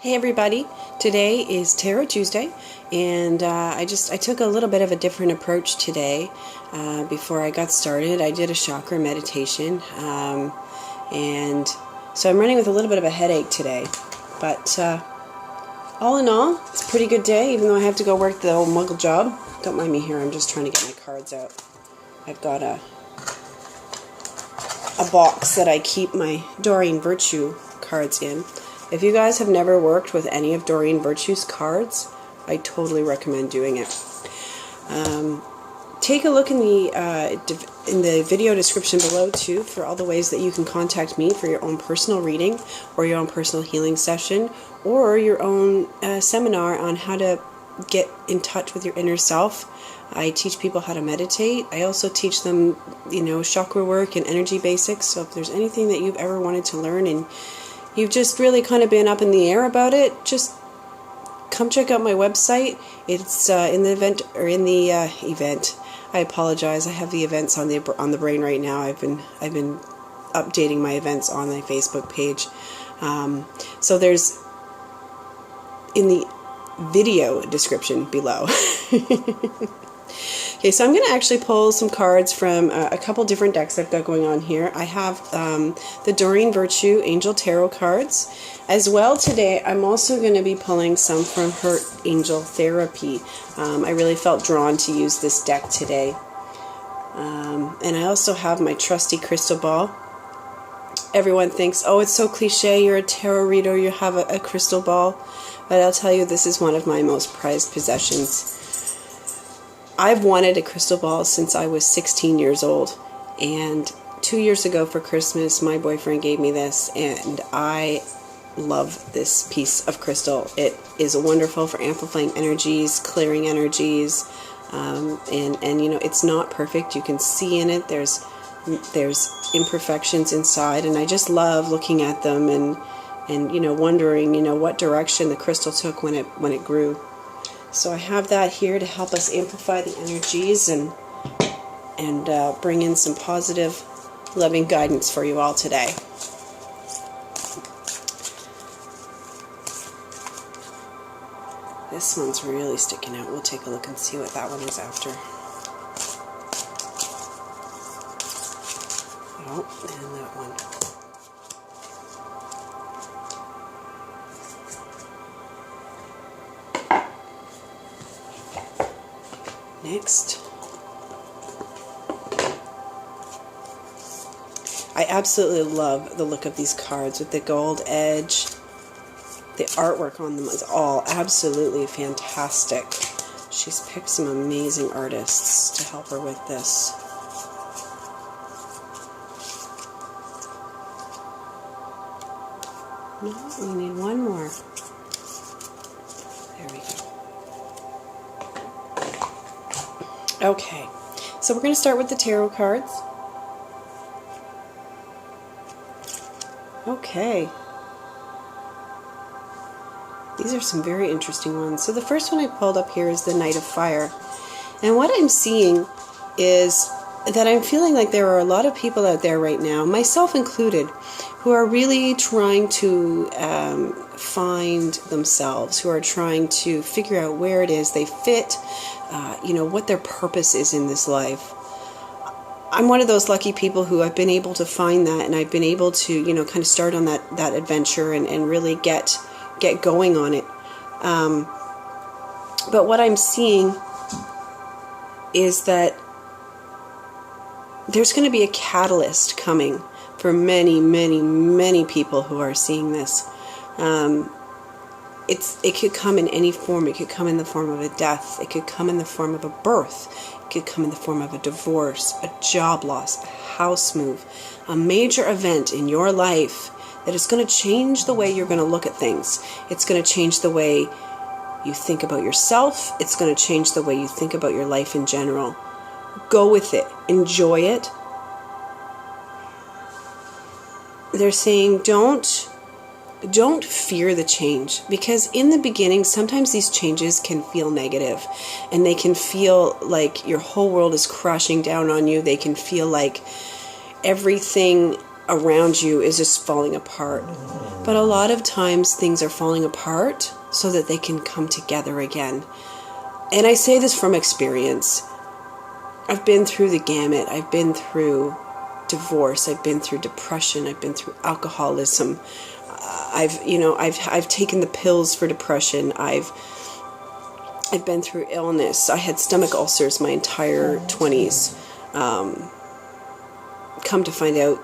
Hey everybody, today is Tarot Tuesday, and I took a little bit of a different approach today. Before I got started, I did a chakra meditation, and so I'm running with a little bit of a headache today, but all in all, it's a pretty good day, even though I have to go work the old muggle job. Don't mind me here, I'm just trying to get my cards out. I've got a box that I keep my Doreen Virtue cards in. If you guys have never worked with any of Doreen Virtue's cards, I totally recommend doing it. Take a look in the video description below too for all the ways that you can contact me for your own personal reading or your own personal healing session or your own seminar on how to get in touch with your inner self. I teach people how to meditate. I also teach them, chakra work and energy basics. So if there's anything that you've ever wanted to learn and you've just really kind of been up in the air about it, just come check out my website. It's in the event. I apologize. I have the events on the brain right now. I've been updating my events on my Facebook page. So there's in the video description below. Okay, so I'm going to actually pull some cards from a couple different decks I've got going on here. I have the Doreen Virtue Angel Tarot cards. As well today, I'm also going to be pulling some from her Angel Therapy. I really felt drawn to use this deck today. And I also have my trusty crystal ball. Everyone thinks, oh, it's so cliche, you're a tarot reader, you have a crystal ball. But I'll tell you, this is one of my most prized possessions. I've wanted a crystal ball since I was 16 years old, and 2 years ago for Christmas my boyfriend gave me this, and I love this piece of crystal. It is wonderful for amplifying energies, clearing energies, and it's not perfect. You can see in it there's imperfections inside, and I just love looking at them and wondering what direction the crystal took when it grew. So I have that here to help us amplify the energies and bring in some positive, loving guidance for you all today. This one's really sticking out. We'll take a look and see what that one is after. Oh, and that one. Next, I absolutely love the look of these cards with the gold edge. The artwork on them is all absolutely fantastic. She's picked some amazing artists to help her with this. No, we need one more. There we go. Okay, so we're going to start with the tarot cards. Okay. These are some very interesting ones. So the first one I pulled up here is the Knight of Fire. And what I'm seeing is that I'm feeling like there are a lot of people out there right now, myself included, who are really trying to find themselves, who are trying to figure out where it is they fit, what their purpose is in this life. I'm one of those lucky people who I've been able to find that, and I've been able to, kind of start on that adventure and really get going on it. But what I'm seeing is that there's going to be a catalyst coming for many, many, many people who are seeing this. It could come in any form. It could come in the form of a death. It could come in the form of a birth. It could come in the form of a divorce, a job loss, a house move, a major event in your life that is going to change the way you're going to look at things. It's going to change the way you think about yourself. It's going to change the way you think about your life in general. Go with it. Enjoy it. They're saying don't fear the change, because in the beginning sometimes these changes can feel negative and they can feel like your whole world is crashing down on you. They can feel like everything around you is just falling apart. But a lot of times things are falling apart so that they can come together again. And I say this from experience. I've been through the gamut. I've been through divorce. I've been through depression. I've been through alcoholism. I've taken the pills for depression. I've been through illness. I had stomach ulcers my entire 20s. Come to find out,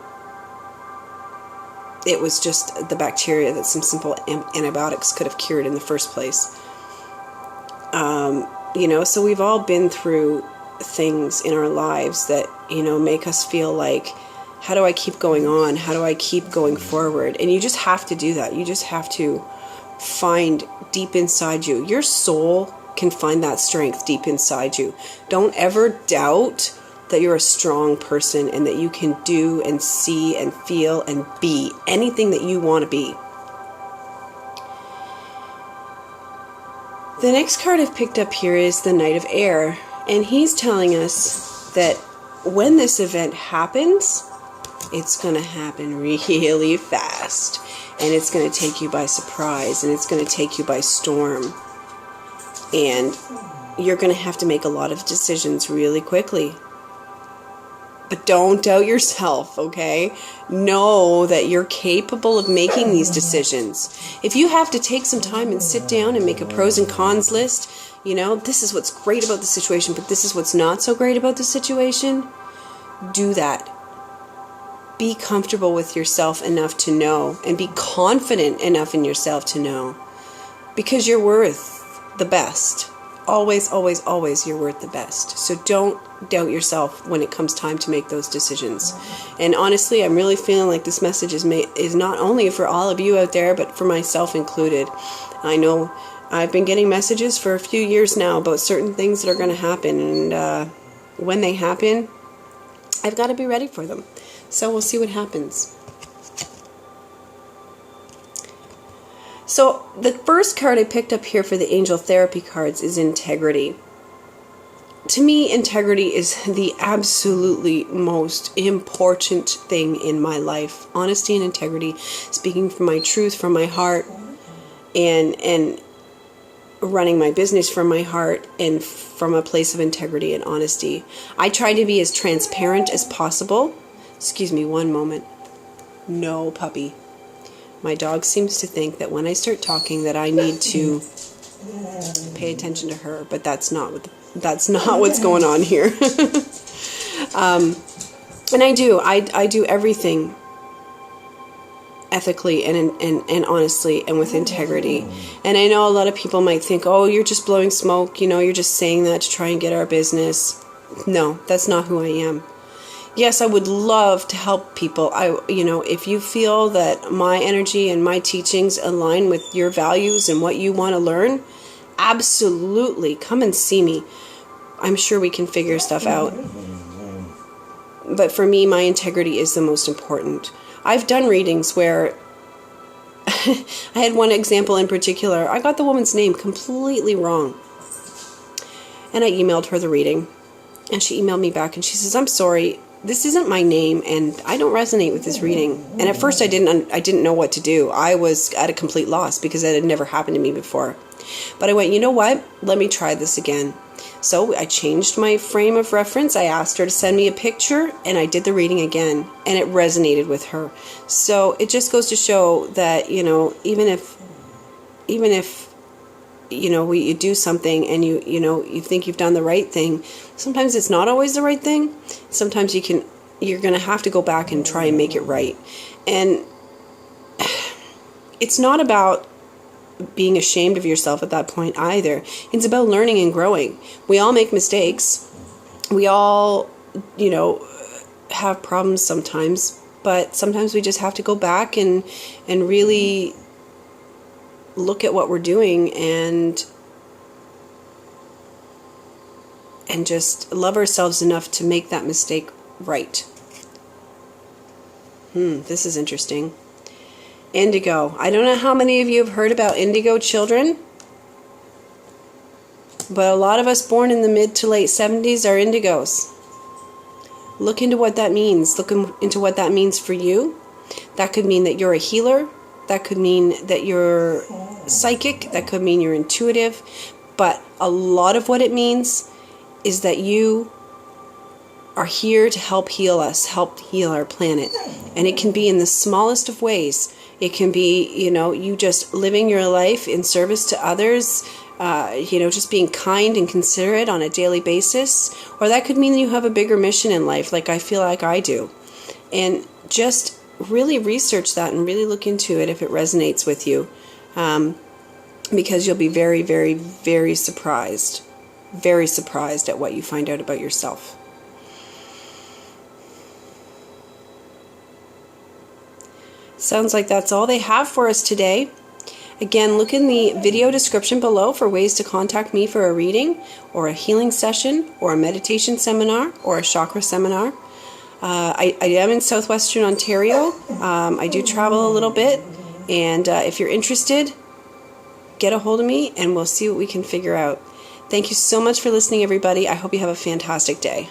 it was just the bacteria that some simple antibiotics could have cured in the first place. So we've all been through things in our lives that, make us feel like, how do I keep going on? How do I keep going forward? And you just have to do that. You just have to find deep inside you. Your soul can find that strength deep inside you. Don't ever doubt that you're a strong person and that you can do and see and feel and be anything that you want to be. The next card I've picked up here is the Knight of Air, and he's telling us that when this event happens, it's going to happen really fast, and it's going to take you by surprise, and it's going to take you by storm, and you're going to have to make a lot of decisions really quickly. But don't doubt yourself, okay? Know that you're capable of making these decisions. If you have to take some time and sit down and make a pros and cons list, this is what's great about the situation, but this is what's not so great about the situation, do that. Be comfortable with yourself enough to know, and be confident enough in yourself to know, because you're worth the best. Always, always, always, you're worth the best. So don't doubt yourself when it comes time to make those decisions. And honestly, I'm really feeling like this message is not only for all of you out there, but for myself included. I know I've been getting messages for a few years now about certain things that are going to happen. And when they happen, I've got to be ready for them. So we'll see what happens. So the first card I picked up here for the Angel Therapy cards is Integrity. To me, integrity is the absolutely most important thing in my life. Honesty and integrity, speaking from my truth, from my heart, and running my business from my heart and from a place of integrity and honesty. I try to be as transparent as possible. Excuse me, one moment. No, puppy. My dog seems to think that when I start talking that I need to pay attention to her, but that's not what's going on here. And I do everything ethically and honestly and with integrity. And I know a lot of people might think, oh, you're just blowing smoke, you're just saying that to try and get our business. No, that's not who I am. Yes, I would love to help people. If you feel that my energy and my teachings align with your values and what you want to learn, absolutely come and see me. I'm sure we can figure stuff out. But for me, my integrity is the most important. I've done readings where I had one example in particular. I got the woman's name completely wrong. And I emailed her the reading. And she emailed me back and she says, I'm sorry. This isn't my name, and I don't resonate with this reading. And at first I didn't know what to do. I was at a complete loss because it had never happened to me before. But I went, you know what? Let me try this again. So I changed my frame of reference. I asked her to send me a picture, and I did the reading again, and it resonated with her. So it just goes to show that, even if you do something and you think you've done the right thing, sometimes it's not always the right thing. Sometimes you're going to have to go back and try and make it right. And it's not about being ashamed of yourself at that point either. It's about learning and growing. We all make mistakes. We all, have problems sometimes, but sometimes we just have to go back and really look at what we're doing and just love ourselves enough to make that mistake right. This is interesting. Indigo. I don't know how many of you have heard about indigo children, but a lot of us born in the mid to late 70s are indigos. Look into what that means. Look into what that means for you. That could mean that you're a healer. That could mean that you're psychic. That could mean you're intuitive. But a lot of what it means is that you are here to help heal us, help heal our planet. And it can be in the smallest of ways. It can be, you just living your life in service to others, just being kind and considerate on a daily basis. Or that could mean that you have a bigger mission in life, like I feel like I do. And just really research that and really look into it if it resonates with you. Because you'll be very, very, very surprised at what you find out about yourself. Sounds like that's all they have for us today. Again, look in the video description below for ways to contact me for a reading or a healing session or a meditation seminar or a chakra seminar. I am in southwestern Ontario. I do travel a little bit, and if you're interested, get a hold of me and we'll see what we can figure out. Thank you so much for listening, everybody. I hope you have a fantastic day.